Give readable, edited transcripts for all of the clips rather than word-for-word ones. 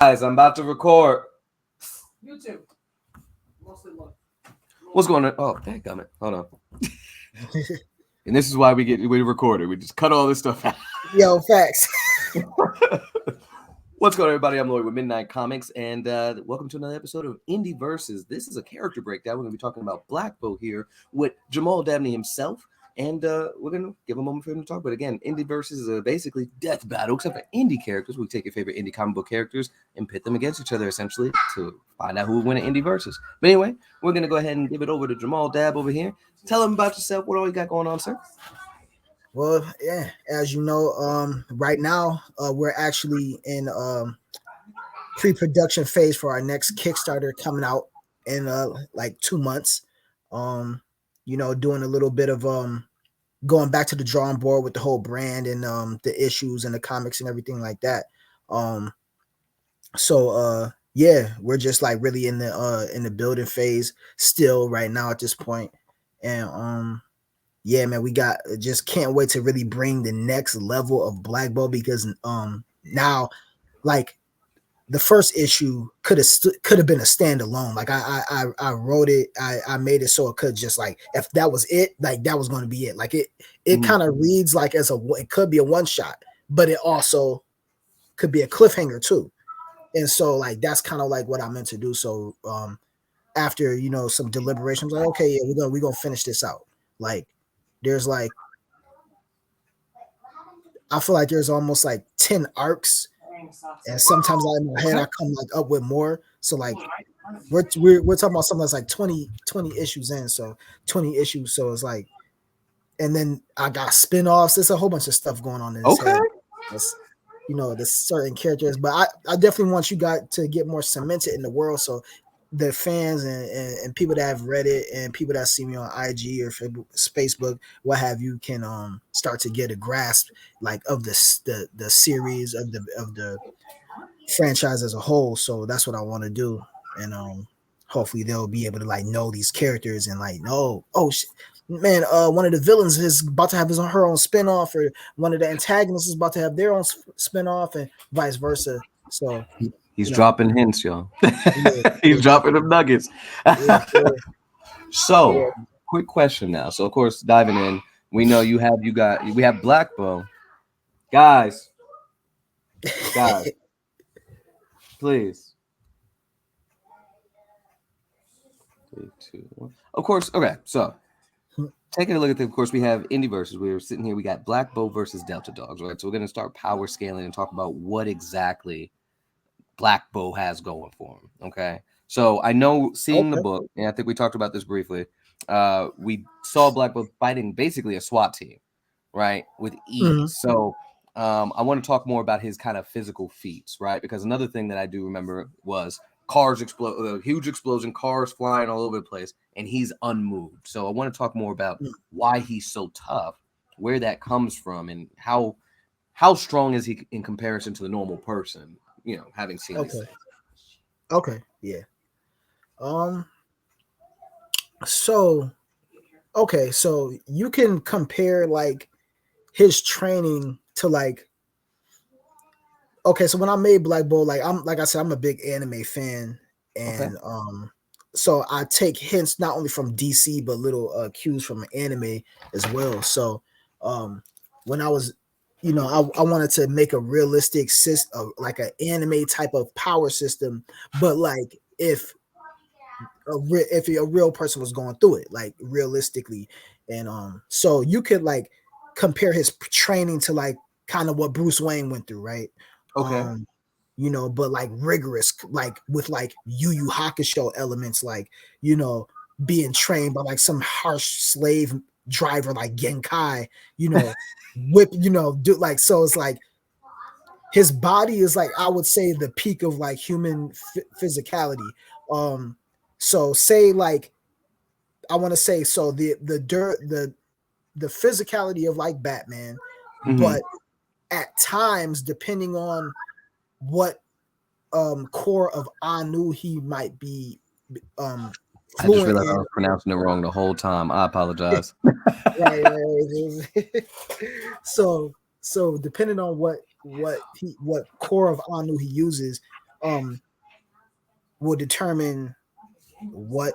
Guys, I'm about to record. YouTube. Mostly look. What's going on? Oh, dadgummit. Hold on. And this is why we record it. We just cut all this stuff out. Yo, facts. What's going on, everybody? I'm Lloyd with Midnight Comics, and welcome to another episode of Indie Versus. This is a character breakdown. We're going to be talking about Black Bow here with Jamal Dabney himself, and we're going to give a moment for him to talk. But again, Indie Versus is basically death battle, except for indie characters. We take your favorite indie comic book characters and pit them against each other, essentially, to find out who will win an Indie Versus. But anyway, we're going to go ahead and give it over to Jamal Dab over here. Tell him about yourself. What all you got going on, sir? Well, yeah, as you know, right now we're actually in pre-production phase for our next Kickstarter coming out in like 2 months. Doing a little bit of going back to the drawing board with the whole brand and the issues and the comics and everything like that. Yeah, we're just like really in the building phase still right now at this point. And yeah, man, we just can't wait to really bring the next level of Black Bow, because now, like, the first issue could have been a standalone. Like I wrote it, I made it so it could just, like, if that was it, like that was going to be it. Like it kind of reads like it could be a one shot, but it also could be a cliffhanger too. And so, like, that's kind of like what I meant to do. So after some deliberations, like, okay, yeah, we're gonna finish this out. Like, there's like, I feel like there's almost like 10 arcs, and sometimes in my head I come like up with more. So like we're talking about something that's like 20 issues in, so 20 issues. So it's like, and then I got spin-offs. There's a whole bunch of stuff going on in this head. It's, there's certain characters, but I definitely want you guys to get more cemented in the world, so the fans and people that have read it and people that see me on IG or Facebook, what have you, can start to get a grasp, like, of the series of the franchise as a whole. So that's what I want to do, and hopefully they'll be able to, like, know these characters and, like, know, oh shit, man, one of the villains is about to have her own spinoff, or one of the antagonists is about to have their own spinoff, and vice versa. So he's dropping hints, y'all. He's dropping them nuggets. So, quick question now. So, of course, diving in, we know we have Black Bow. Guys, please. 3, 2, 1. Of course, okay, so taking a look at of course, we have Indie Versus. We're sitting here, we got Black Bow versus Delta Dogs, right? So we're going to start power scaling and talk about what exactly Black Bow has going for him. Okay, so I know, seeing the book, and I think we talked about this briefly, we saw Black Bow fighting basically a SWAT team, right, with ease. Mm-hmm. So I want to talk more about his kind of physical feats, right? Because another thing that I do remember was cars explode, a huge explosion, cars flying all over the place, and he's unmoved. So I want to talk more about why he's so tough, where that comes from, and how strong is he in comparison to the normal person, having seen these things. Okay, yeah. So you can compare, like, his training to, like, okay, so when I made Black Bow, like I said, I'm a big anime fan, and so I take hints not only from DC but little cues from anime as well. So when I was, I wanted to make a realistic system, like an anime type of power system, but like if a real person was going through it, like, realistically. And so you could, like, compare his training to, like, kind of what Bruce Wayne went through, right? Okay. But, like, rigorous, like, with, like, Yu Yu Hakusho elements, like, being trained by, like, some harsh slave driver like Genkai, whip, do, like, so it's like his body is, like, I would say, the peak of, like, human physicality. So say, like, I want to say, so the physicality of, like, Batman, but at times, depending on what core of Anu he might be I just realized I was pronouncing it wrong the whole time. I apologize. right. So depending on what core of Anu he uses, will determine what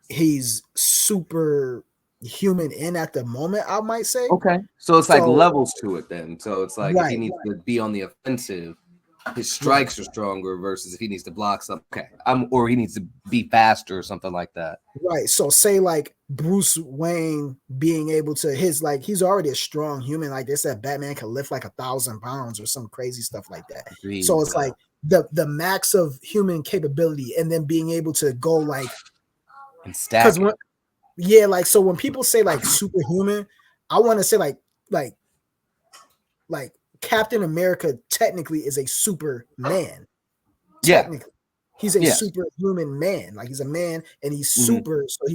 he's super human in at the moment, I might say. Okay. So it's like So- levels to it then. So it's like if he Right. needs to be on the offensive, his strikes are stronger versus if he needs to block something. Okay. Or he needs to be faster or something like that. Right. So say like Bruce Wayne being able to he's already a strong human. Like they said, Batman can lift like 1,000 pounds or some crazy stuff like that. Agreed, so it's yeah. like the max of human capability, and then being able to go like And stack it. like so when people say like superhuman, I want to say like Captain America technically is a superman. Yeah. Technically. He's a Yes. superhuman man. Like he's a man and he's Mhm. super. So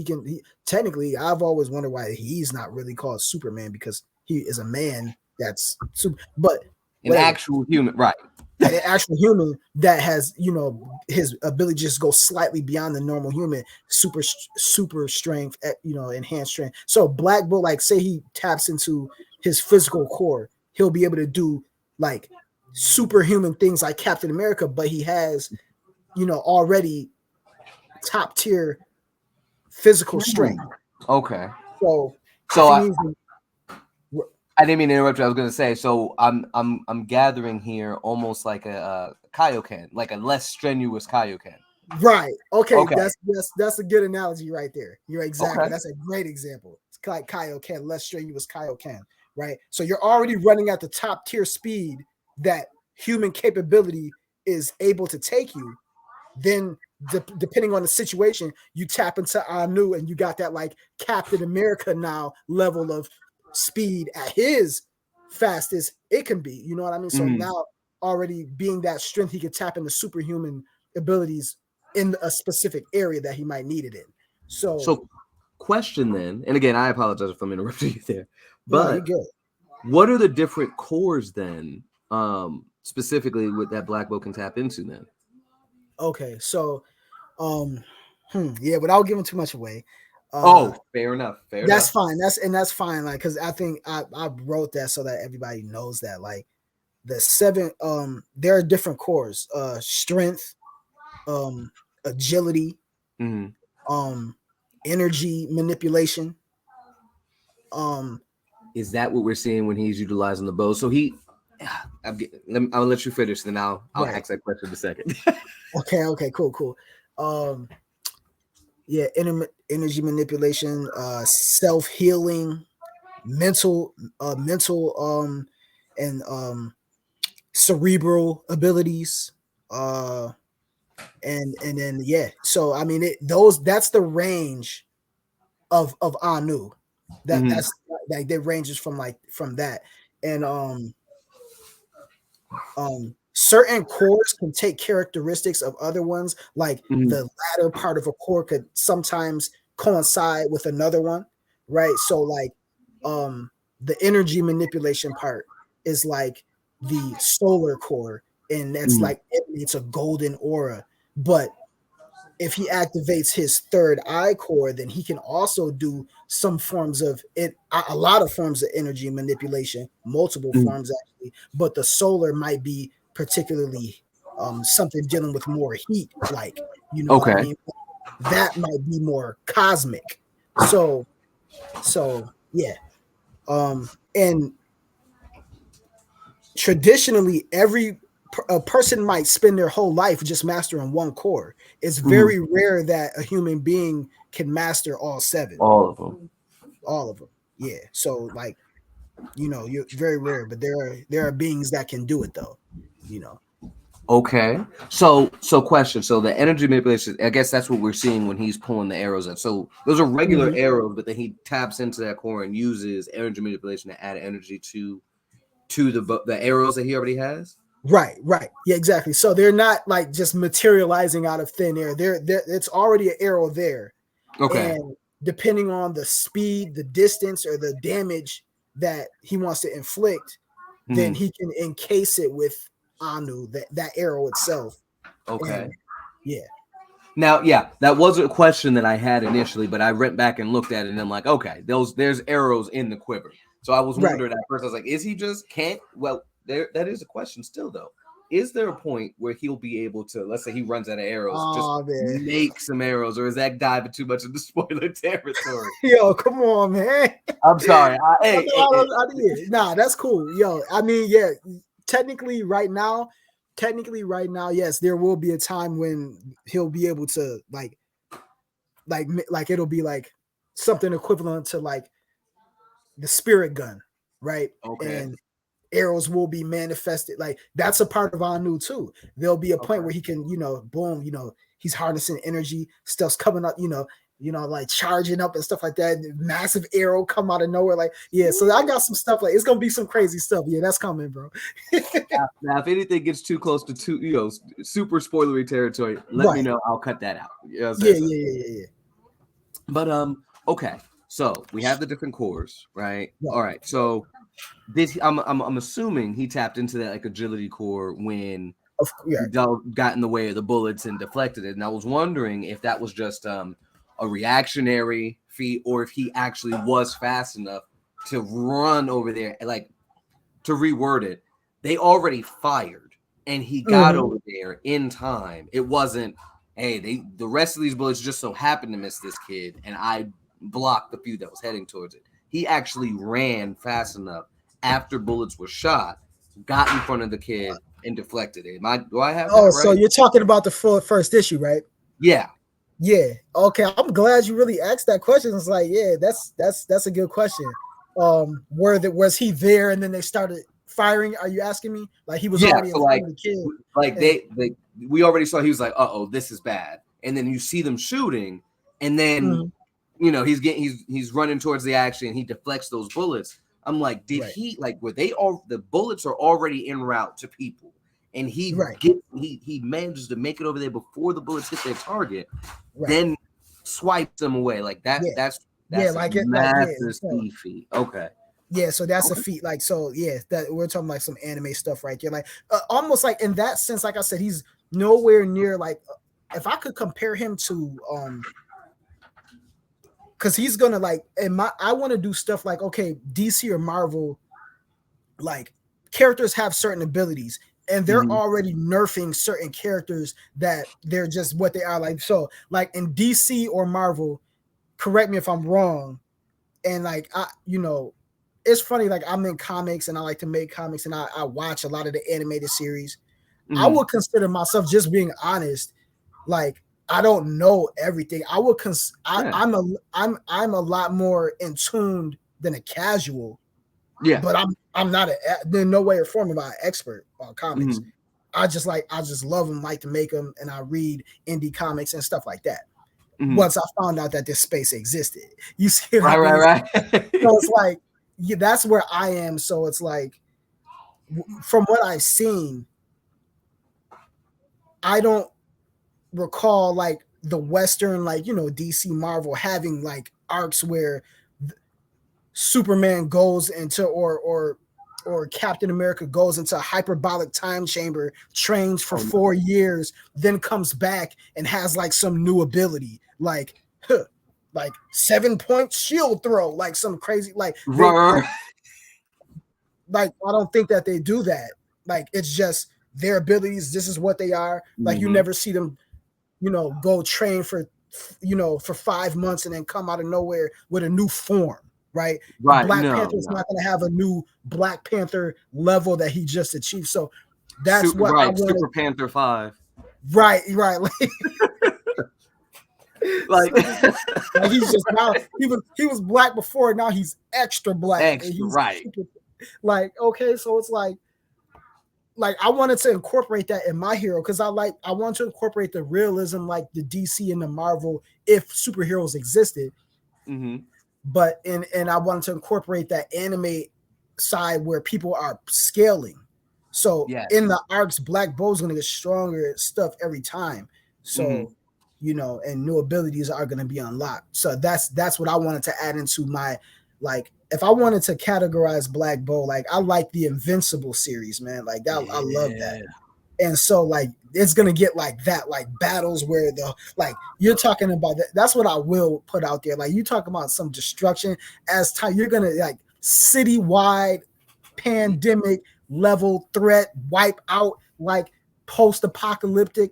technically, I've always wondered why he's not really called Superman, because he is a man that's super, but An whatever. actual human, right? An actual human that has, his ability just go slightly beyond the normal human, super strength, enhanced strength. So Black Bolt, like say he taps into his physical core, he'll be able to do like superhuman things like Captain America, but he has, already top tier physical strength. Okay. So I didn't mean to interrupt you. I was going to say, so I'm gathering here almost like a Kaioken, like a less strenuous Kaioken. Right. Okay. Okay. That's a good analogy right there. You're exactly. Okay. That's a great example. It's like Kaioken, less strenuous Kaioken. Right. So you're already running at the top tier speed that human capability is able to take you. Then depending on the situation, you tap into Anu and you got that like Captain America now level of speed at his fastest it can be. You know what I mean? So now already being that strength, he could tap into superhuman abilities in a specific area that he might need it in. So question then, and again, I apologize if I'm interrupting you there, no, but you're good. What are the different cores then, specifically with that Black Bolt can tap into then? Okay, so without giving too much away. Fair enough. That's fine. That's fine. Like, because I think I wrote that so that everybody knows that like the 7 there are different cores, strength, agility, energy manipulation. Is that what we're seeing when he's utilizing the bow? So I'll let you finish, then I'll ask that question in a second. Okay, cool. Energy manipulation, self-healing, mental and cerebral abilities, and then so I mean that's the range of Anu. That's like that ranges from that, and certain cores can take characteristics of other ones, like the latter part of a core could sometimes coincide with another one, right? So like the energy manipulation part is like the solar core, and that's like it's a golden aura. But if he activates his third eye core, then he can also do some forms of it, a lot of forms of energy manipulation, multiple forms actually, but the solar might be particularly something dealing with more heat, like, what I mean? That might be more cosmic. So yeah. And traditionally a person might spend their whole life just mastering one core. It's very rare that a human being can master all 7. All of them. Yeah. So like, you're very rare, but there are beings that can do it though, Okay. So question. So the energy manipulation, I guess that's what we're seeing when he's pulling the arrows up. So those are regular arrows, but then he taps into that core and uses energy manipulation to add energy to the arrows that he already has. Right. Yeah, exactly. So they're not like just materializing out of thin air. They're it's already an arrow there. Okay. And depending on the speed, the distance, or the damage that he wants to inflict, then he can encase it with Anu, that arrow itself. Okay. And, yeah. Now, that was a question that I had initially, but I went back and looked at it, and I'm like, okay, there's arrows in the quiver. So I was wondering at first, I was like, is he just can't? Well, that is a question still, though. is there a point where he'll be able to, let's say he runs out of arrows, man. make some arrows, or is that diving too much into spoiler territory? Yo, come on, man. I'm sorry. Nah, that's cool. Yo, I mean, yeah, technically right now, yes, there will be a time when he'll be able to like it'll be like something equivalent to like the spirit gun, right? Okay. And arrows will be manifested. Like that's a part of Anu too. There'll be a point where he can, boom, he's harnessing energy, stuff's coming up, like charging up and stuff like that. Massive arrow come out of nowhere. Like, yeah, so I got some stuff, like it's gonna be some crazy stuff. Yeah, that's coming, bro. Now, if anything gets too close to super spoilery territory, let me know. I'll cut that out. Yeah. But okay. So we have the different cores, right? Yeah. All right. So this, I'm assuming he tapped into that like agility core when he got in the way of the bullets and deflected it. And I was wondering if that was just a reactionary feat, or if he actually was fast enough to run over there. Like, to reword it, they already fired and he got over there in time. It wasn't, hey, the rest of these bullets just so happened to miss this kid, and I blocked the few that was heading towards it. He actually ran fast enough after bullets were shot, got in front of the kid, and deflected it. Do I have that right? So you're talking about the full first issue, right? Yeah. Yeah. Okay. I'm glad you really asked that question. It's like, yeah, that's a good question. Was he there and then they started firing? Are you asking me? Like he was already in front of the kid. Like we already saw he was like, uh-oh, this is bad. And then you see them shooting, and then he's running towards the action, and he deflects those bullets. I'm like, were they all, the bullets are already en route to people, and he manages to make it over there before the bullets hit their target, then swipes them away. Like that. That's massive speed feat. Okay. Yeah, so that's a feat. Like, so yeah, that we're talking like some anime stuff right there. Like almost like in that sense, like I said, he's nowhere near like, if I could compare him to because he's gonna like, I want to do stuff like, okay, DC or Marvel, like characters have certain abilities, and they're already nerfing certain characters that they're just what they are. Like, so like in DC or Marvel, correct me if I'm wrong, and like it's funny, like I'm in comics and I like to make comics, and I watch a lot of the animated series. I would consider myself, just being honest, like I don't know everything. I would I'm a lot more in tuned than a casual. Yeah, but I'm not in no way or form am I an expert on comics. I just love them, like to make them, and I read indie comics and stuff like that. Once I found out that this space existed, you see, right. So it's like, yeah, that's where I am. So it's like, from what I've seen, I don't recall like the Western, like, DC Marvel having like arcs where Superman goes into or Captain America goes into a hyperbolic time chamber, trains for 4 years, then comes back and has like some new ability, like 7-point shield throw, like some crazy, like like I don't think that they do that. Like, it's just their abilities. This is what they are. Like, you never see them, go train for 5 months and then come out of nowhere with a new form. Right. Black Panther's not going to have a new Black Panther level that he just achieved. So that's I wanted. Super Panther 5. Right. Like he's just now, he was black before, now he's extra black. Like, okay, so it's like I wanted to incorporate that in my hero, because I want to incorporate the realism, like the DC and the Marvel, if superheroes existed. But and I wanted to incorporate that anime side where people are scaling. So in the arcs, Black Bow's gonna get stronger stuff every time. So and new abilities are gonna be unlocked. So that's what I wanted to add into my, like, if I wanted to categorize Black Bow, like I like the Invincible series, man. Like that, I love that. And so like it's gonna get like that, like battles where you're talking about that. That's what I will put out there. Like, you talk about some destruction as time, you're gonna like citywide pandemic level threat, wipe out like post-apocalyptic.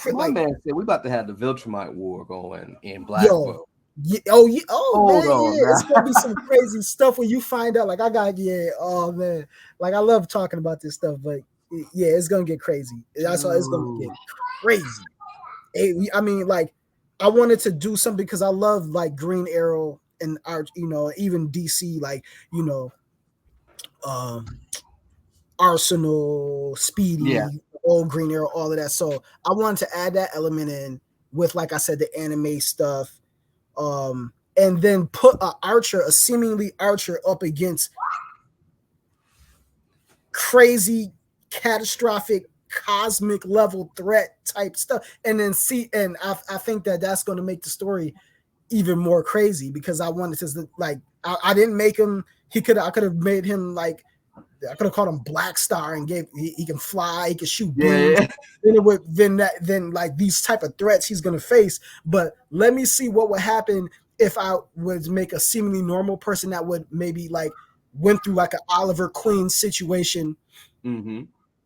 My Like, man said we about to have the Viltrumite War going in Black yo, Bolt. yeah, Hold man, on, yeah, it's man. gonna be some crazy stuff when you find out. Like, oh man, like I love talking about this stuff, but yeah, it's gonna get crazy. That's all. It's gonna get crazy. I mean, like, I wanted to do something because I love like Green Arrow and our, even DC, like, Arsenal, Speedy, Yeah. old Green Arrow, all of that. So I wanted to add that element in with, like I said, the anime stuff, and then put a seemingly archer, up against crazy, catastrophic, cosmic level threat type stuff, and then I think that's going to make the story even more crazy, because I wanted to, like, I didn't make him. I could have made him like, I could have called him Black Star and he can fly, he can shoot beams. Yeah. Then like these type of threats he's gonna face. But let me see what would happen if I would make a seemingly normal person that would maybe like went through like an Oliver Queen situation,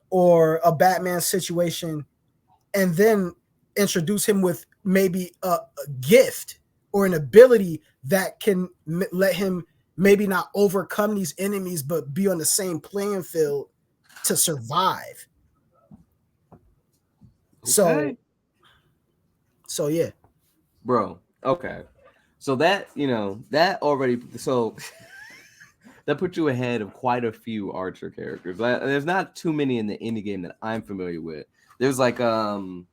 or a Batman situation, and then introduce him with maybe a gift or an ability that can let him maybe not overcome these enemies, but be on the same playing field to survive. Okay. So yeah. Bro. Okay. So that, that already, so that put you ahead of quite a few Archer characters. There's not too many in the indie game that I'm familiar with. There's like, Vince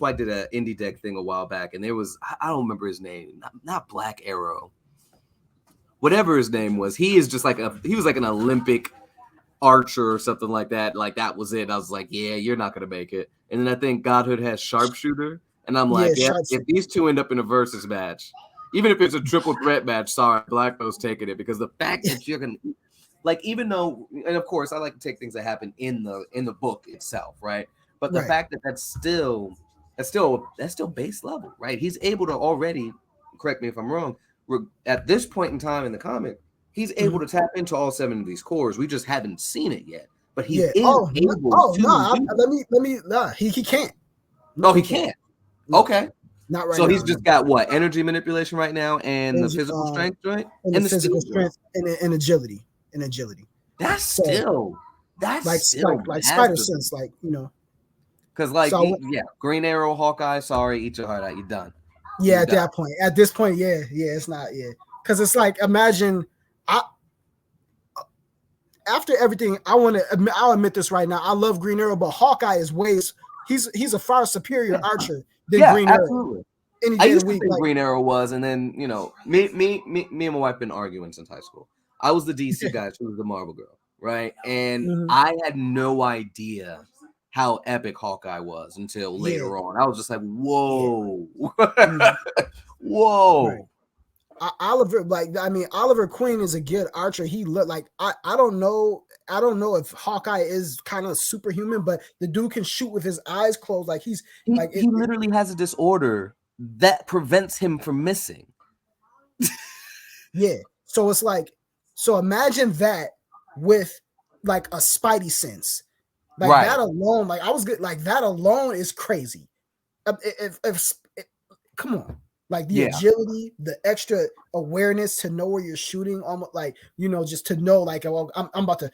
White did an indie deck thing a while back, and there was, I don't remember his name, not Black Arrow, whatever his name was. He is just like he was like an Olympic archer or something like that. Like, that was it. I was like, yeah, you're not gonna make it. And then I think Godhood has Sharpshooter, and I'm like, yeah, if these two end up in a versus match, even if it's a triple threat match, sorry, Blackbo's taking it, because the fact that you're gonna, like, even though, and of course I like to take things that happen in the book itself, right? But the fact that that's still base level, right? He's able to already, correct me if I'm wrong, at this point in time in the comic, he's able to tap into all 7 of these cores. We just haven't seen it yet, but he is able to. He can't. No, he can't. Okay. Not right so now. He's just got what? Energy manipulation right now, and the physical strength, right? And the physical strength and agility. That's still like spider sense, like, because like, Green Arrow, Hawkeye, sorry, eat your heart out, you're done. Yeah, at this point, it's not, because it's like, imagine, after everything, I'll admit this right now, I love Green Arrow, but Hawkeye is he's a far superior archer than Green Arrow. I used to think Green Arrow was, and then, me and my wife been arguing since high school. I was the DC guy, she was the Marvel girl, right? And I had no idea how epic Hawkeye was until later on. I was just like, whoa. Whoa. Right. Oliver Queen is a good archer. He looked like, I don't know if Hawkeye is kind of superhuman, but the dude can shoot with his eyes closed. Like, he literally has a disorder that prevents him from missing. Yeah. So it's like, imagine that with like a Spidey sense. Like, that alone, like, I was good. Like, that alone is crazy. Come on. Like, the agility, the extra awareness to know where you're shooting, almost like, just to know, like, well, I'm about to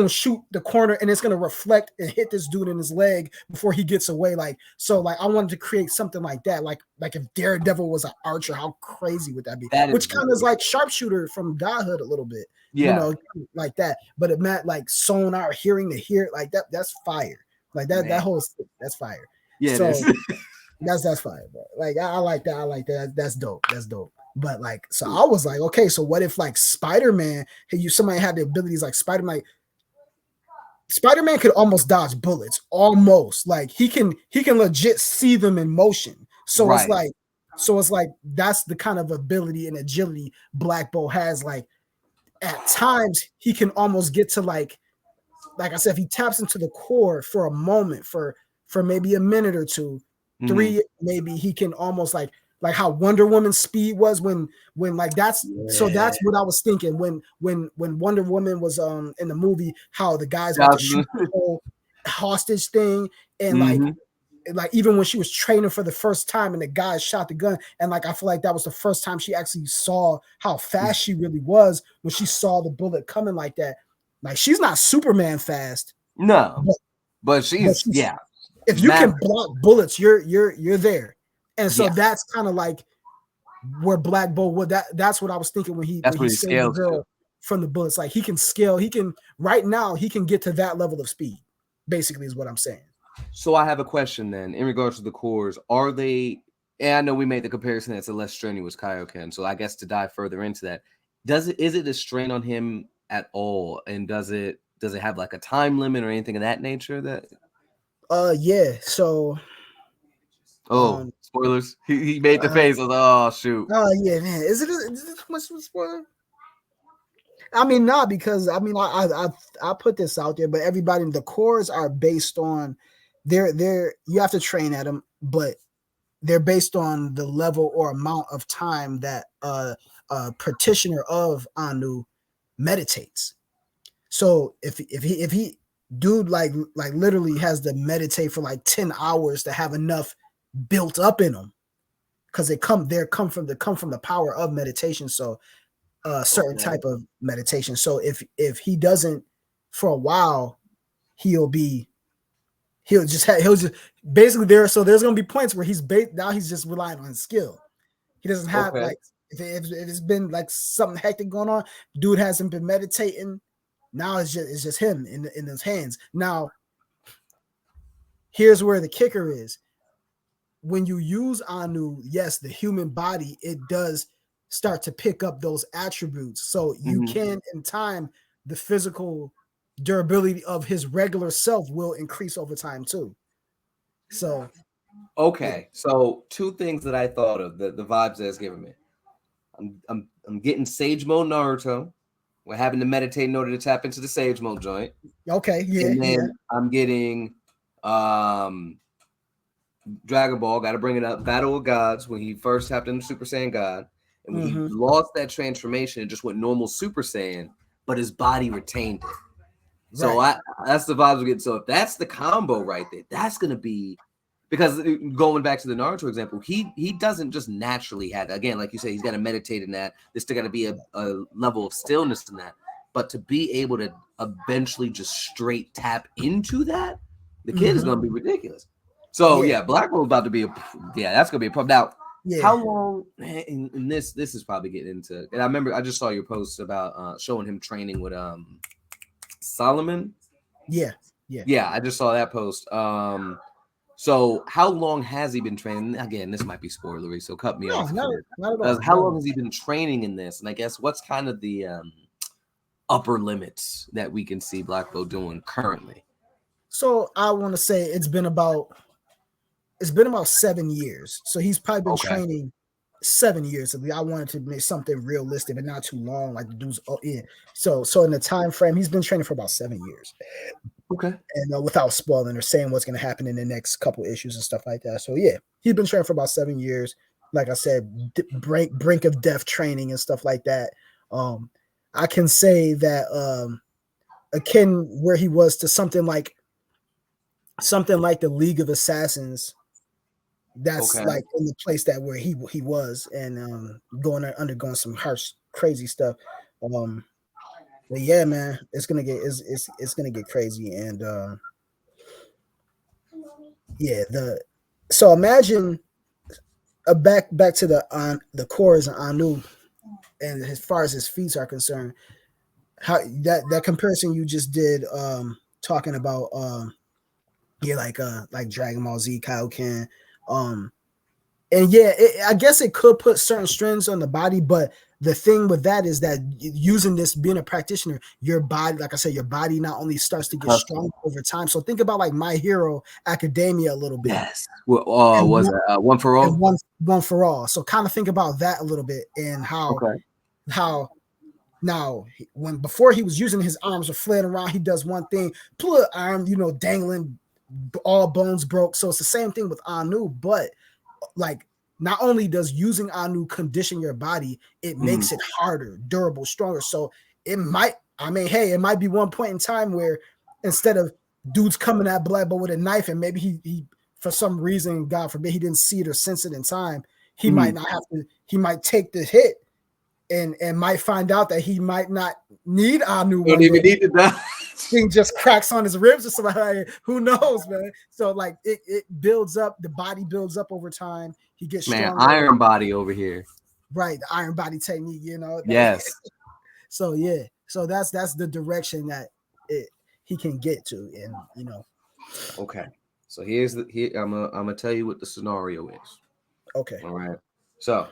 shoot the corner, and it's going to reflect and hit this dude in his leg before he gets away. Like, so, like, I wanted to create something like that. Like if Daredevil was an archer, how crazy would that be? Which kind of is like Sharpshooter from Godhood a little bit, like that. But it meant like sonar, hearing to hear, like that's fire. Like that whole, that's fire. Yeah. So, that's fine, bro. Like, I like that. I like that. That's dope. But like, so I was like, okay, so what if like Spider-Man, somebody had the abilities like Spider-Man? Like, Spider-Man could almost dodge bullets, almost. Like, he can legit see them in motion. So it's like that's the kind of ability and agility Black Bolt has. Like, at times he can almost get to like I said, if he taps into the core for a moment, for maybe a minute or two, 3, maybe he can almost like like how Wonder Woman's speed was when like that's so that's Yeah. what I was thinking when Wonder Woman was in the movie, how the guy's about to shoot the whole hostage thing, and like even when she was training for the first time and the guy shot the gun, and like I feel like that was the first time she actually saw how fast she really was when she saw the bullet coming like that. Like she's not Superman fast. No, but she's yeah. If you can block bullets, you're there. And so that's kind of like where Black Bolt would that's what I was thinking when he saved the girl from the bullets. Like he can scale, he can right now he can get to that level of speed, basically is what I'm saying. So I have a question then in regards to the cores. Are they, and I know we made the comparison that's a less strenuous Kaioken. So I guess to dive further into that, is it a strain on him at all? And does it have like a time limit or anything of that nature that yeah, so spoilers. He made the face of oh shoot. Oh yeah, man. Is it too much of a spoiler? I mean, not because I mean I put this out there, but everybody, the cores are based on they're you have to train at them, but they're based on the level or amount of time that a practitioner of Anu meditates. So if he dude like literally has to meditate for like 10 hours to have enough built up in them, because they come from the power of meditation. So certain type of meditation. So if he doesn't for a while, he'll just basically there's gonna be points where now he's just relying on his skill. He doesn't have like if it's been like something hectic going on, dude hasn't been meditating. Now it's just him in his hands. Now here's where the kicker is. When you use Anu, yes, the human body, it does start to pick up those attributes. So you can, in time, the physical durability of his regular self will increase over time too. So so two things that I thought of, the vibes that's giving me. I'm getting Sage Mode Naruto. We're having to meditate in order to tap into the Sage Mode joint. Okay, yeah. And then I'm getting Dragon Ball, got to bring it up, Battle of Gods, when he first tapped into Super Saiyan God, and when he lost that transformation and just went normal Super Saiyan, but his body retained it. So that's the vibes we get. So if that's the combo right there, that's going to be, because going back to the Naruto example, he doesn't just naturally have that. Again, like you say, he's got to meditate in that. There's still got to be a level of stillness in that. But to be able to eventually just straight tap into that, the kid is going to be ridiculous. So Black Bolt about to be that's going to be a problem. Now, how long? And this is probably getting into. And I remember I just saw your post about showing him training with Solomon. Yeah. I just saw that post. So how long has he been training? Again, this might be spoilery, so cut me off. Not at all. How long has he been training in this? And I guess what's kind of the upper limits that we can see Black Bolt doing currently? So I want to say it's been about 7 years. So he's probably been training 7 years. I wanted to make something realistic and not too long, like the dude's So in the time frame, he's been training for about 7 years. Okay. And without spoiling or saying what's going to happen in the next couple issues and stuff like that. So yeah, he's been training for about 7 years. Like I said, brink of death training and stuff like that. I can say that akin where he was to something like the League of Assassins. That's like in the place that where he was, and undergoing some harsh, crazy stuff. But yeah, man, it's gonna get crazy, and so imagine back to the cores and Anu, and as far as his feats are concerned, how that comparison you just did, talking about like Dragon Ball Z, Kaioken, and I guess it could put certain strains on the body, but the thing with that is that using this, being a practitioner, your body, like I said, your body not only starts to get stronger over time. So think about like My Hero Academia a little bit. Yes. Was it One for All? One for All. So kind of think about that a little bit, and how now before he was using his arms or flailing around, he does one thing, pull arm, dangling, all bones broke. So it's the same thing with Anu, but like not only does using Anu condition your body, it makes it harder, durable, stronger. So it might, it might be one point in time where instead of dudes coming at Black Bolt with a knife, and maybe he for some reason, God forbid, he didn't see it or sense it in time, he might not have to, he might take the hit and might find out that he might not need Anu. Don't even need it now. Thing just cracks on his ribs or something. Who knows, man? So like it builds up, the body builds up over time. He gets stronger. Iron body over here. Right, the iron body technique, you know. Yes. So yeah, so that's the direction that he can get to, and you know. Okay, so I'm gonna tell you what the scenario is. Okay. All right. So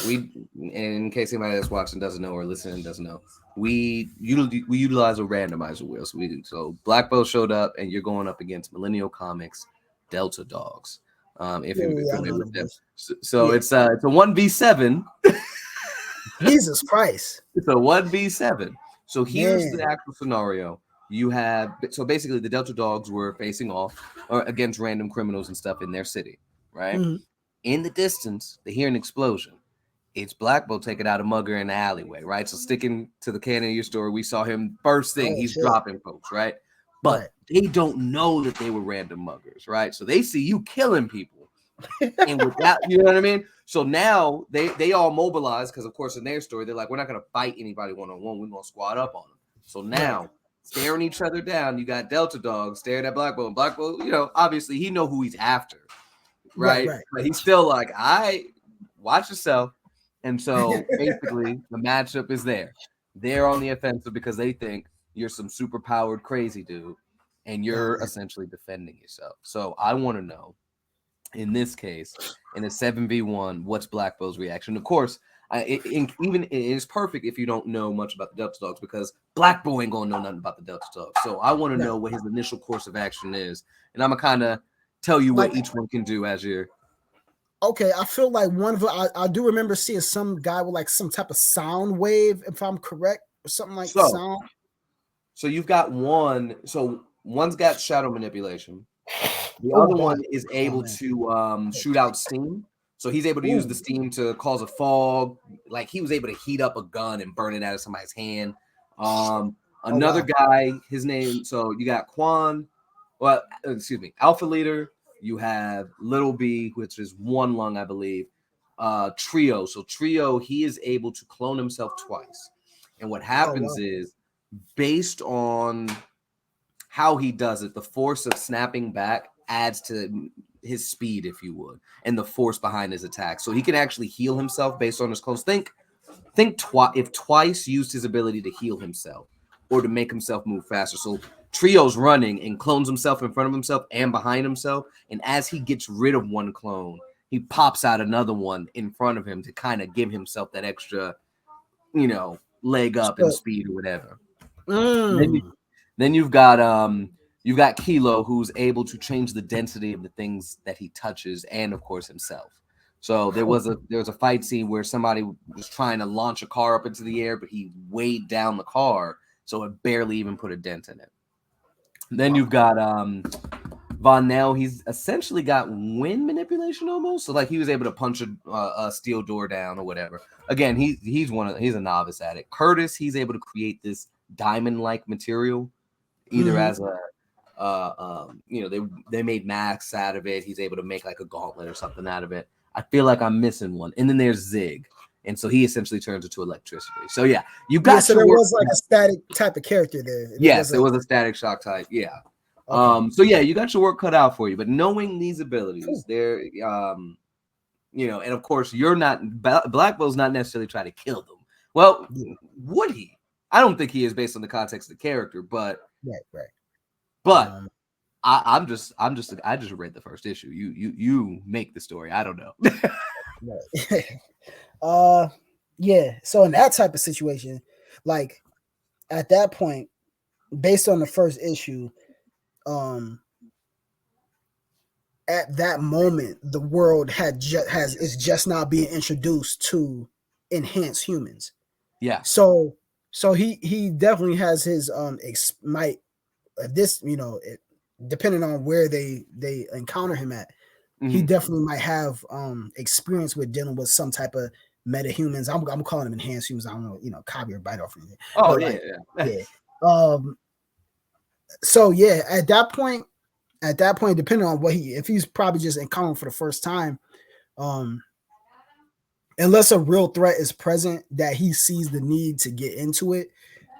in case anybody that's watching doesn't know or listening doesn't know, we utilize a randomizer wheel. So Black Bolt showed up, and you're going up against Millennial Comics Delta Dogs. If you're familiar with them. So it's a 1v7. Jesus Christ. It's a 1v7. So here's the actual scenario. You have, so basically the Delta Dogs were facing off or against random criminals and stuff in their city, right? In the distance, they hear an explosion. It's Black Bolt taking out a mugger in the alleyway, right? So sticking to the canon of your story, we saw him first thing, he's dropping folks, right? But they don't know that they were random muggers, right? So they see you killing people. And with that, you know what I mean? So now they all mobilize because, of course, in their story, they're like, we're not going to fight anybody one-on-one. We're going to squad up on them. So now, staring each other down, you got Delta Dogs staring at Black Bolt. And Black Bolt, you know, obviously he know who he's after, right? But he's still like, watch yourself. And so basically the matchup is there. They're on the offensive because they think you're some super powered crazy dude and you're essentially defending yourself. So I want to know, in this case, in a 7v1, what's Black Bolt's reaction? Of course, it's perfect if you don't know much about the Delta Dogs because Black Bolt ain't gonna know nothing about the Delta Dogs. So I want to know what his initial course of action is, and I'm gonna kind of tell you what each one can do as you're. Okay, I feel like one of I do remember seeing some guy with like some type of sound wave, if I'm correct, or something like sound. So you've got one. So one's got shadow manipulation. The other one is able to shoot out steam. So he's able to use the steam to cause a fog. Like he was able to heat up a gun and burn it out of somebody's hand. Another guy, his name. So you got Quan. Well, excuse me, Alpha Leader. You have Little B, which is one lung, I believe. Trio. So Trio, he is able to clone himself twice. And what happens is, based on how he does it, the force of snapping back adds to his speed, if you would, and the force behind his attack. So he can actually heal himself based on his clones. Think if Twice used his ability to heal himself or to make himself move faster. So Trio's running and clones himself in front of himself and behind himself. And as he gets rid of one clone, he pops out another one in front of him to kind of give himself that extra, you know, leg up in speed or whatever. Then you've got Kilo, who's able to change the density of the things that he touches, and of course himself. So there was a fight scene where somebody was trying to launch a car up into the air, but he weighed down the car, so it barely even put a dent in it. Then you've got Von Nell. He's essentially got wind manipulation almost. So like he was able to punch a steel door down or whatever. Again, he's a novice at it. Curtis, he's able to create this diamond-like material, either as a they made masks out of it. He's able to make like a gauntlet or something out of it. I feel like I'm missing one. And then there's Zig. And so he essentially turns into electricity. So yeah, you got so there was like a static type of character there. Yes, there was a static shock type. Yeah. Okay. So yeah, you got your work cut out for you. But knowing these abilities, they're and of course you're not Black Bolt's not necessarily trying to kill them. Well, would he? I don't think he is based on the context of the character, but right. But I just read the first issue. You make the story. I don't know. Yeah. So in that type of situation, like at that point, based on the first issue, at that moment, the world is just now being introduced to enhanced humans. Yeah. So he definitely has his depending on where they encounter him at, he definitely might have experience with dealing with some type of metahumans. I'm calling them enhanced humans. I don't know, copy or bite off anything. Oh, but yeah, yeah. So yeah, at that point, depending on if he's probably just encountering for the first time, unless a real threat is present that he sees the need to get into it,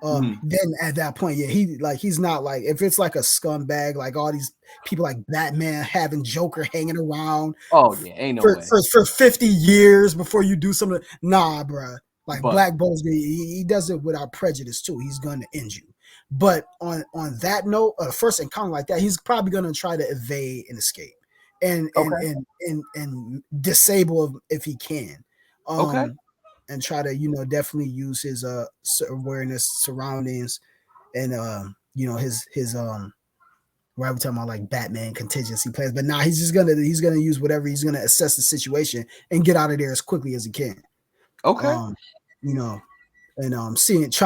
then at that point, yeah, he's not like, if it's like a scumbag, like all these people like Batman having Joker hanging around. Oh yeah, ain't no way. For 50 years before you do something. Nah, bruh. Like But Black Bolt's he does it without prejudice too. He's gonna end you. But on that note, first encounter like that, he's probably gonna try to evade and escape and disable him if he can. And try to definitely use his awareness, surroundings, and his where I'm talking about like Batman contingency plans. But nah, he's gonna use whatever. He's gonna assess the situation and get out of there as quickly as he can. Trying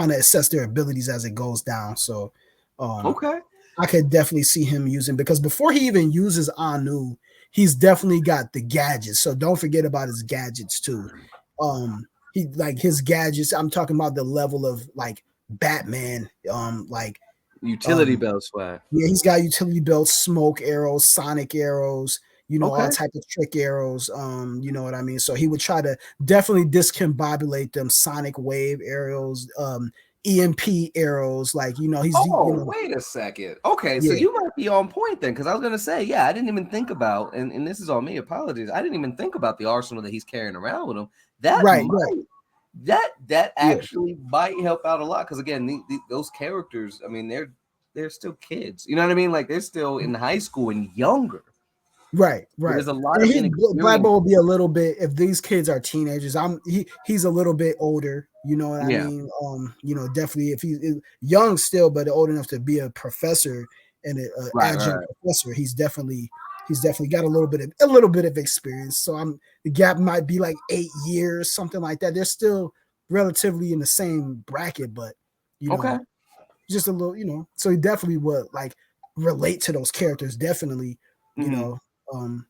to assess their abilities as it goes down. So I could definitely see him using, because before he even uses Anu, he's definitely got the gadgets. So don't forget about his gadgets too. He like his gadgets. I'm talking about the level of like Batman, like utility belt swag. Yeah, he's got utility belts, smoke arrows, sonic arrows, all type of trick arrows. You know what I mean? So he would try to definitely discombobulate them, sonic wave arrows, EMP arrows, like he's wait a second. Okay, so you might be on point then, because I was gonna say, I didn't even think about, and this is on me, apologies. I didn't even think about the arsenal that he's carrying around with him. That that actually might help out a lot, because again, those characters, I mean, they're still kids. You know what I mean? Like they're still in high school and younger. Right. There's a lot of Black Bolt will be a little bit, if these kids are teenagers. He's a little bit older. You know what I mean? Definitely if he's young still, but old enough to be a professor and an adjunct professor, he's definitely got a little bit of experience. So the gap might be like 8 years, something like that. They're still relatively in the same bracket, but just a little, so he definitely would like relate to those characters, definitely,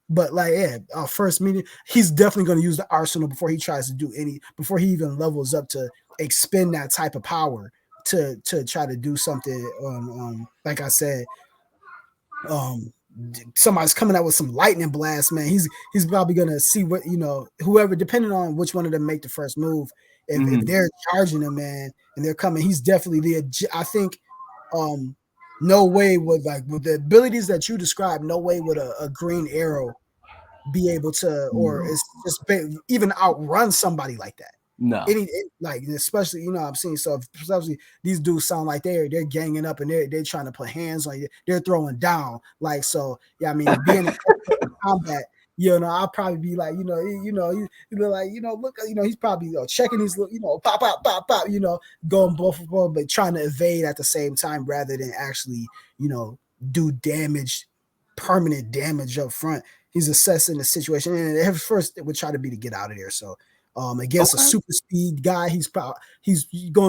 but like first meeting, he's definitely going to use the arsenal before he tries to before he even levels up to expend that type of power to try to do something. Like I said, somebody's coming out with some lightning blast, man. He's probably gonna see what whoever, depending on which one of them make the first move. If they're charging him, man, and they're coming, he's definitely I think no way with the abilities that you described, no way would a green arrow be able to, or it's just even outrun somebody like that. No, especially I'm seeing. So especially these dudes sound like they're ganging up and they're trying to put hands on you. They're throwing down. Like, so yeah, I mean, being in combat, I'll probably be like, look, he's probably checking these, pop, going both of them, but trying to evade at the same time rather than actually, do permanent damage up front. He's assessing the situation, and at first it would try to be to get out of there. So against a super speed guy, he's going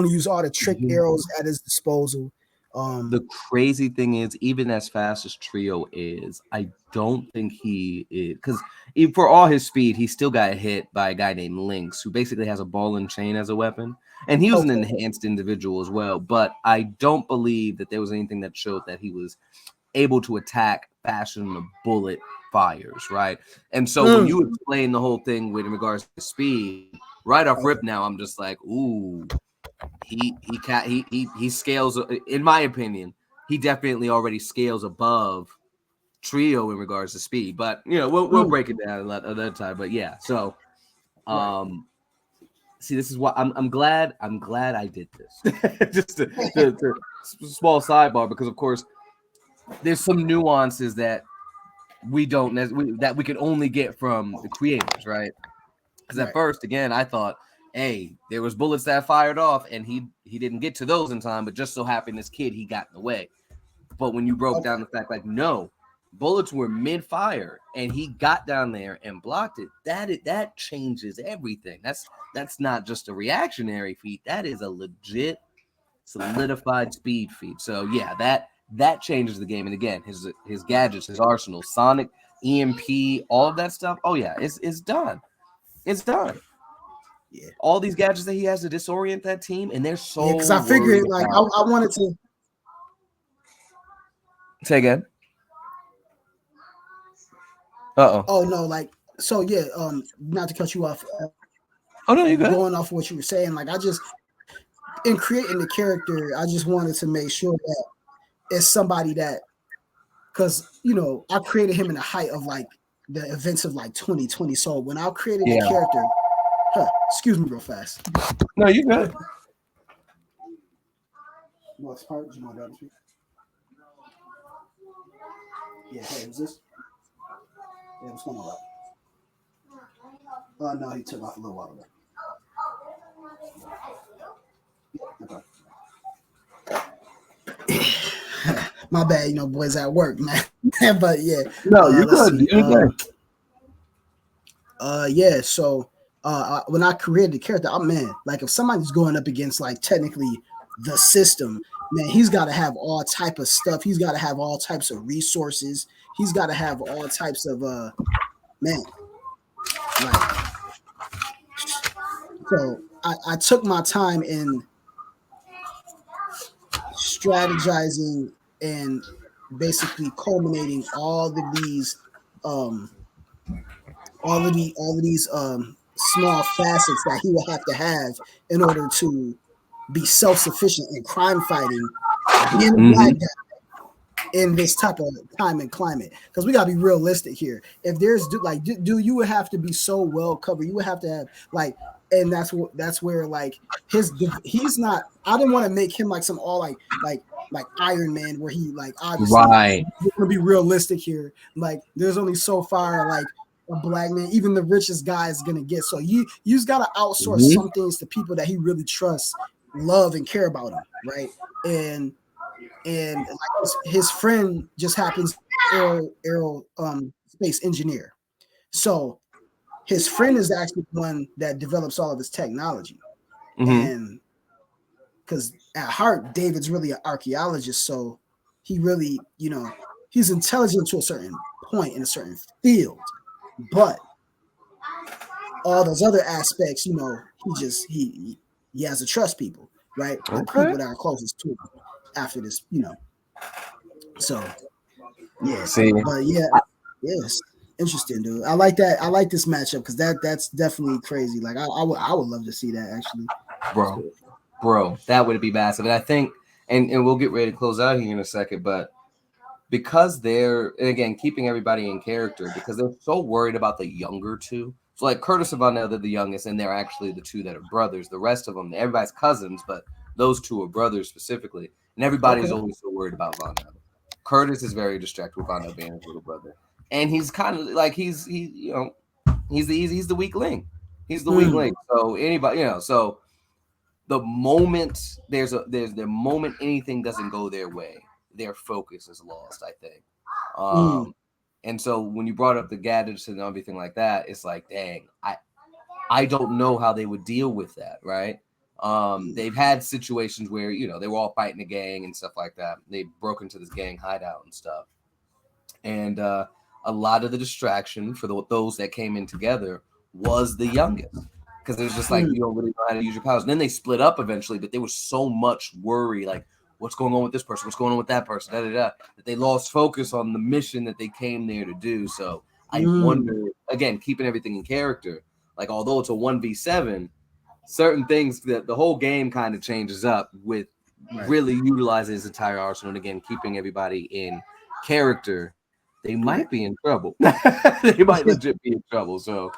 to use all the trick arrows at his disposal. The crazy thing is, even as fast as Trio is, I don't think he is, because for all his speed, he still got hit by a guy named Lynx, who basically has a ball and chain as a weapon, and he was an enhanced individual as well. But I don't believe that there was anything that showed that he was able to attack faster than a bullet fires, right? And so when you explain the whole thing with regards to speed, right off rip, now I'm just like, ooh, he scales, in my opinion, he definitely already scales above Trio in regards to speed. But we'll break it down another time. But yeah, so see, this is what I'm glad I did this. Just a small sidebar, because of course there's some nuances that we can only get from the creators, right? Because at first, again, I thought, hey, there was bullets that fired off, and he didn't get to those in time, but just so happened this kid, he got in the way. But when you broke down the fact, like, no, bullets were mid-fire, and he got down there and blocked it, that changes everything. That's not just a reactionary feat. That is a legit solidified speed feat. So yeah, that changes the game. And again, his gadgets, his arsenal, sonic EMP, all of that stuff. Oh yeah, it's done. It's done. Yeah. All these gadgets that he has to disorient that team, and they're so because I figured like I wanted to say again. Uh-oh. Oh no, like so yeah, not to cut you off. Oh no, you good. Going off what you were saying, like I just in creating the character, I just wanted to make sure that it's somebody that because I created him in the height of like the events of like 2020. So when I created the character, excuse me real fast. No, you good. What's part Jamal Dabney? Yeah, hey, who's this? Yeah, what's going on? Oh no, he took off a little while ago. Okay. My bad, boys at work, man. But yeah. No, you're good. You're good. Yeah, so when I created the character, like if somebody's going up against like technically the system, man, he's got to have all type of stuff. He's got to have all types of resources. He's got to have all types of man. Like, so I took my time in strategizing and basically culminating all of these small facets that he will have to have in order to be self-sufficient in crime fighting, being a black guy in this type of time and climate. Because we gotta be realistic here. If there's you would have to be so well covered. You would have to have like, and that's where like he's not. I didn't want to make him like some all like Iron Man, where he like obviously right. We're gonna be realistic here. Like there's only so far like a black man, even the richest guy is gonna get. So you just gotta outsource some things to people that he really trusts, love, and care about him, right? And like his friend just happens aero space engineer. So his friend is actually one that develops all of his technology. And because at heart, David's really an archaeologist, so he really, he's intelligent to a certain point in a certain field, but all those other aspects, he has to trust people, right? The people that are closest to him after this, So yeah, but yes, interesting, dude. I like that. I like this matchup because that's definitely crazy. Like I would love to see that actually, bro. That would be massive. And I think, and we'll get ready to close out here in a second, but because they're, and again, keeping everybody in character, because they're so worried about the younger two. So like Curtis and Vonell, they're the youngest, and they're actually the two that are brothers. The rest of them, everybody's cousins, but those two are brothers specifically. And everybody's always so worried about Vonell. Curtis is very distracted with Vonell being his little brother. And he's kind of like he's the weak link. He's the weak link. So anybody, so the moment the moment anything doesn't go their way, their focus is lost, I think. And so when you brought up the gadgets and everything like that, it's like, dang, I don't know how they would deal with that, right? They've had situations where, they were all fighting a gang and stuff like that. They broke into this gang hideout and stuff. And a lot of the distraction for those that came in together was the youngest. Because it was just like, you don't really know how to use your powers. And then they split up eventually, but there was so much worry, like, what's going on with this person? What's going on with that person? That they lost focus on the mission that they came there to do. So I wonder, again, keeping everything in character, like although it's a 1v7, certain things that the whole game kind of changes up with really utilizing his entire arsenal. And again, keeping everybody in character, they might be in trouble. They might legit be in trouble. So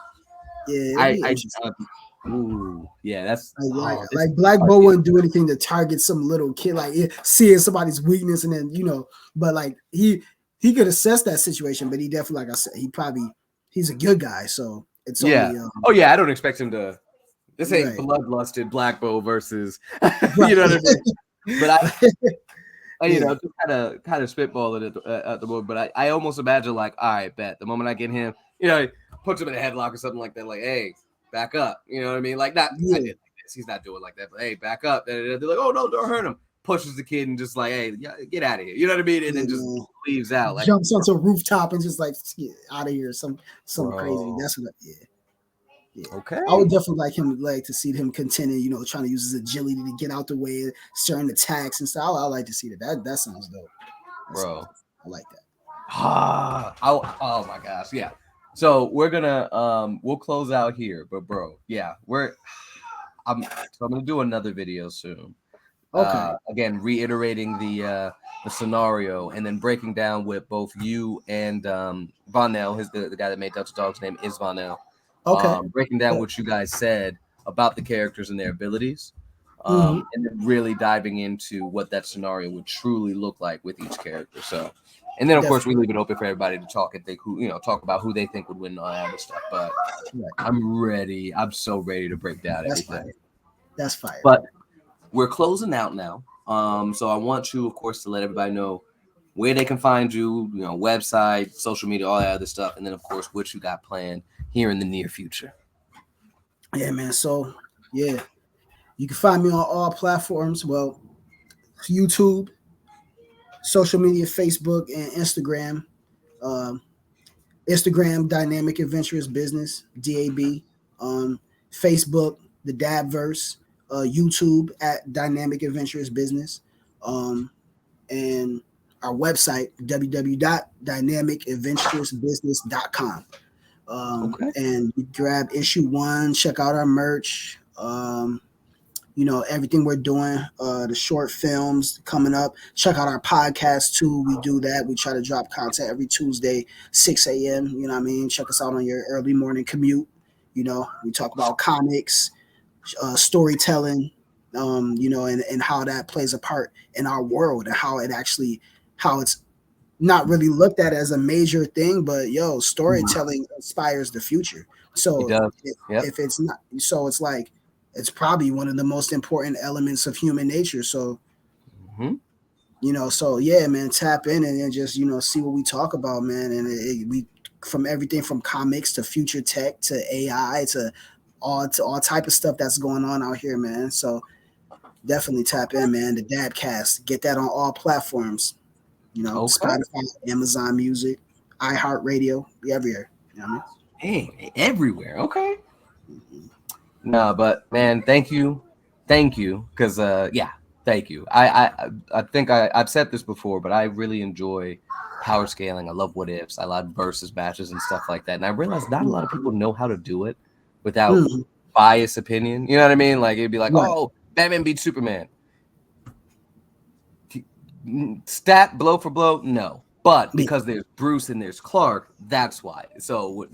that's like Black Bo wouldn't do anything to target some little kid, like seeing somebody's weakness, and then but like he could assess that situation, but he definitely, like I said, he's a good guy, so it's only I don't expect him to. This ain't bloodlusted Black Bo versus you know what I mean. But I just kind of spitballing at the moment, but I almost imagine like, all right, bet the moment I get him, puts him in a headlock or something like that, like, hey, back up. You know what I mean? Like, not I did like this. He's not doing like that, but hey, back up. They're like, oh no, don't hurt him. pushes the kid and just like, hey, get out of here. You know what I mean? And then just leaves out. Like, jumps onto a rooftop and just like get out of here. Some crazy. That's what. Yeah. Okay. I would definitely like to see him continue, trying to use his agility to get out the way, certain attacks and stuff. I like to see that. That sounds dope. Bro. I like that. Oh my gosh. Yeah. So we're gonna we'll close out here, but bro, yeah, I'm gonna do another video soon. Okay. Again, reiterating the scenario and then breaking down with both you and Vonell, the guy that made Delta Dog's name is Vonell. Okay. Breaking down what you guys said about the characters and their abilities. Mm-hmm. And then really diving into what that scenario would truly look like with each character. So, and then of course we leave it open for everybody to talk and think talk about who they think would win and all that other stuff. But I'm ready. I'm so ready to break down everything. That's fire. But we're closing out now. So I want you, of course, to let everybody know where they can find you, website, social media, all that other stuff, and then of course what you got planned here in the near future. Yeah, man. So yeah. You can find me on all platforms. Well, YouTube, social media, Facebook, and Instagram. Instagram, Dynamic Adventurous Business, DAB. Facebook, the DABverse. YouTube at Dynamic Adventurous Business. And our website, www.dynamicadventurousbusiness.com. And you grab issue 1, check out our merch. Everything we're doing, the short films coming up. Check out our podcast too. We do that. We try to drop content every Tuesday, 6 a.m. You know what I mean? Check us out on your early morning commute. We talk about comics, storytelling, and how that plays a part in our world and how it's not really looked at as a major thing, but storytelling inspires the future. So if it's not, so it's like, it's probably one of the most important elements of human nature. So, so yeah, man, tap in and then just, see what we talk about, man. And we, from everything from comics to future tech to AI to all type of stuff that's going on out here, man. So definitely tap in, man. The Dabcast, get that on all platforms, Spotify, Amazon Music, iHeartRadio, we everywhere. You know what I mean? Hey, everywhere. Okay. No, but man, thank you, because thank you. I think I've said this before, but I really enjoy power scaling. I love what ifs. I love versus matches and stuff like that. And I realize not a lot of people know how to do it without biased opinion. You know what I mean? Like it'd be like, oh, Batman beats Superman. Stat blow for blow, no. But because there's Bruce and there's Clark, that's why. So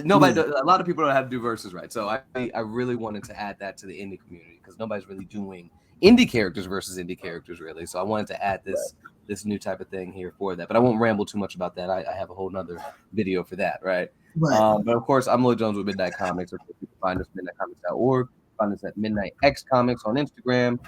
nobody. A lot of people don't know how to do verses right. So I really wanted to add that to the indie community because nobody's really doing indie characters versus indie characters really. So I wanted to add this new type of thing here for that. But I won't ramble too much about that. I have a whole nother video for that, right? But of course, I'm Lloyd Jones with Midnight Comics. Of course, you can find us at midnightcomics.org. Find us at Midnight X Comics on Instagram.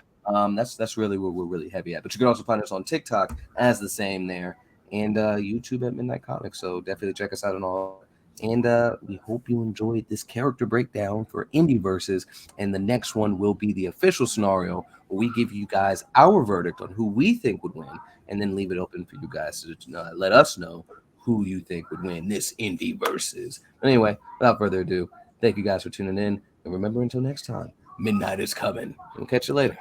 That's really where we're really heavy at. But you can also find us on TikTok as the same there. And YouTube at Midnight Comics. So definitely check us out on all. And we hope you enjoyed this character breakdown for Indie Versus. And the next one will be the official scenario where we give you guys our verdict on who we think would win, and then leave it open for you guys to let us know who you think would win this Indie Versus. Anyway, without further ado, thank you guys for tuning in. And remember, until next time, midnight is coming. We'll catch you later.